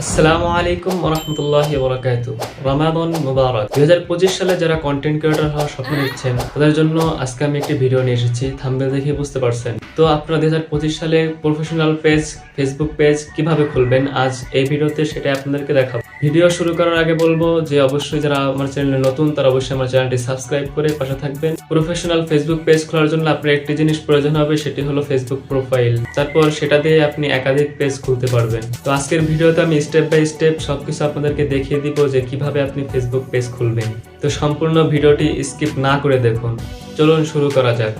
আসসালামু আলাইকুম ওয়া রাহমাতুল্লাহি ওয়া বারাকাতুহু। রমাদান মুবারক। 2025 সালে যারা কন্টেন্ট ক্রিয়েটর হওয়ার স্বপ্ন দেখছেন তাদের জন্য আজকে আমি একটি ভিডিও নিয়ে এসেছি। থাম্বনেল দেখে বুঝতে পারছেন। তো আপনারা 2025 সালে প্রফেশনাল পেজ, ফেসবুক পেজ কিভাবে খুলবেন, আজ এই ভিডিওতে সেটা আপনাদেরকে দেখাবো। ভিডিও শুরু করার আগে বলবো যে অবশ্যই যারা আমার চ্যানেলে নতুন তারা অবশ্যই আমার চ্যানেলটি সাবস্ক্রাইব করে পাশে থাকবেন। প্রফেশনাল ফেসবুক পেজ খোলার জন্য আপনার একটি জিনিস প্রয়োজন হবে, সেটি হলো ফেসবুক প্রোফাইল। তারপর সেটা দিয়ে আপনি একাধিক পেজ খুলতে পারবেন। তো আজকের ভিডিওতে আমি স্টেপ বাই স্টেপ সবকিছু আপনাদেরকে দেখিয়ে দিব যে কিভাবে আপনি ফেসবুক পেজ খুলবেন। তো সম্পূর্ণ ভিডিওটি স্কিপ না করে দেখুন। চলুন শুরু করা যাক।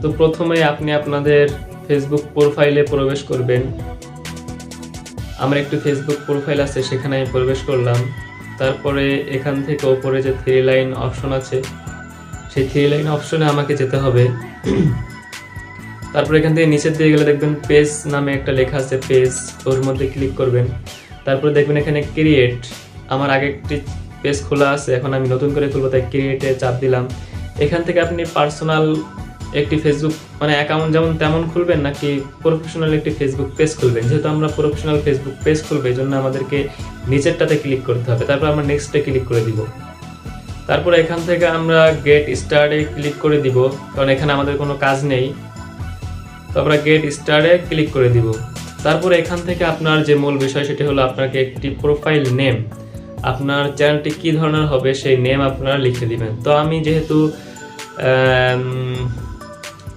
তো প্রথমে আপনি আপনাদের ফেসবুক প্রোফাইলে প্রবেশ করবেন। আমার একটি ফেসবুক প্রোফাইল আছে, সেখানে আমি প্রবেশ করলাম। তারপরে এখান থেকে উপরে যে থ্রি লাইন অপশন আছে, সেই থ্রি লাইন অপশনে আমাকে যেতে হবে। তারপর এখান থেকে নিচের দিকে গেলে দেখবেন পেজ নামে একটা লেখা আছে, পেজ, ওর মধ্যে ক্লিক করবেন। তারপরে দেখবেন এখানে ক্রিয়েট, আমার আগে একটি পেজ খোলা আছে, এখন আমি নতুন করে খুলবো, তাই ক্রিয়েটে চাপ দিলাম। এখান থেকে আপনি পার্সোনাল একটি ফেসবুক অ্যাকাউন্ট যেমন তেমন খুলবেন, নাকি প্রফেশনাল একটি ফেসবুক পেজ খুলবেন। যেহেতু আমরা প্রফেশনাল ফেসবুক পেজ খুলবো, এই জন্য আমাদেরকে নিচেরটাতে ক্লিক করতে হবে। তারপর আমরা নেক্সটে ক্লিক করে দিব। তারপর এখান থেকে আমরা গেট স্টার্টে ক্লিক করে দিব, কারণ এখানে আমাদের কোনো কাজ নেই। তো আমরা গেট স্টার্টে ক্লিক করে দিব। তারপরে এখান থেকে আপনার যে মূল বিষয় সেটি হলো আপনাকে একটি প্রোফাইল নেম, আপনার চ্যানেলটি কী ধরনের হবে সেই নেম আপনারা লিখে দিবেন। তো আমি যেহেতু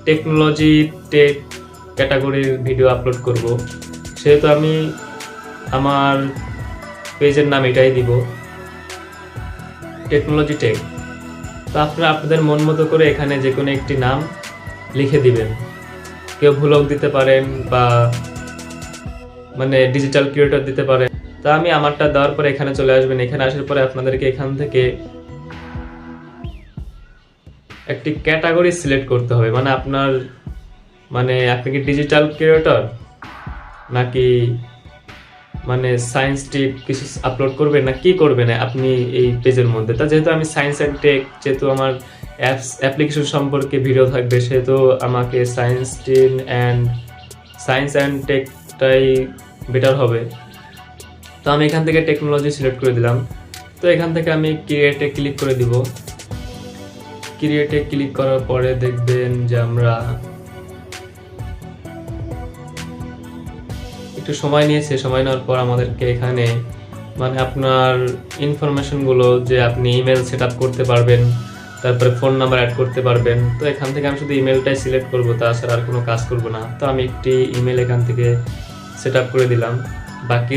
টেকনোলজি টেক ক্যাটাগরির ভিডিও আপলোড করব, সেহেতু আমি আমার পেজের নাম এটাই দিব, টেকনোলজি টেক। তো আপনারা আপনাদের মন মতো করে এখানে যে কোনো একটি নাম লিখে দিবেন। কেউ ভ্লগ দিতে পারেন বা ডিজিটাল ক্রিয়েটর দিতে পারেন। তা আমি আমারটা দেওয়ার পরে এখানে চলে আসবেন। এখানে আসার পরে আপনাদেরকে এখান থেকে একটি ক্যাটাগরি সিলেক্ট করতে হবে। আপনার আপনি কি ডিজিটাল ক্রিয়েটর নাকি সায়েন্স টিপ কিছু আপলোড করবেন, না কি করবেন আপনি এই পেজের মধ্যে। তা যেহেতু আমি সায়েন্স অ্যান্ড টেক, যেহেতু আমার অ্যাপ্লিকেশন সম্পর্কে ভিডিও থাকবে, সেহেতু আমাকে সায়েন্স অ্যান্ড টেকটাই বেটার হবে। তো আমি এখান থেকে টেকনোলজি সিলেক্ট করে দিলাম। তো এখান থেকে আমি ক্রিয়েটে ক্লিক করে দিব। ক্রিয়েটে ক্লিক করার পরে দেখবেন যে আমরা একটু সময় নিয়েছে। সময় নেওয়ার পর আমাদেরকে এখানে আপনার ইনফরমেশনগুলো, যে আপনি ইমেল সেট আপ করতে পারবেন, তারপরে ফোন নাম্বার অ্যাড করতে পারবেন। তো এখান থেকে আমি শুধু ইমেলটাই সিলেক্ট করবো, তাছাড়া আর কোনো কাজ করবো না। তো আমি একটি ইমেল এখান থেকে সেট আপ করে দিলাম। বাকি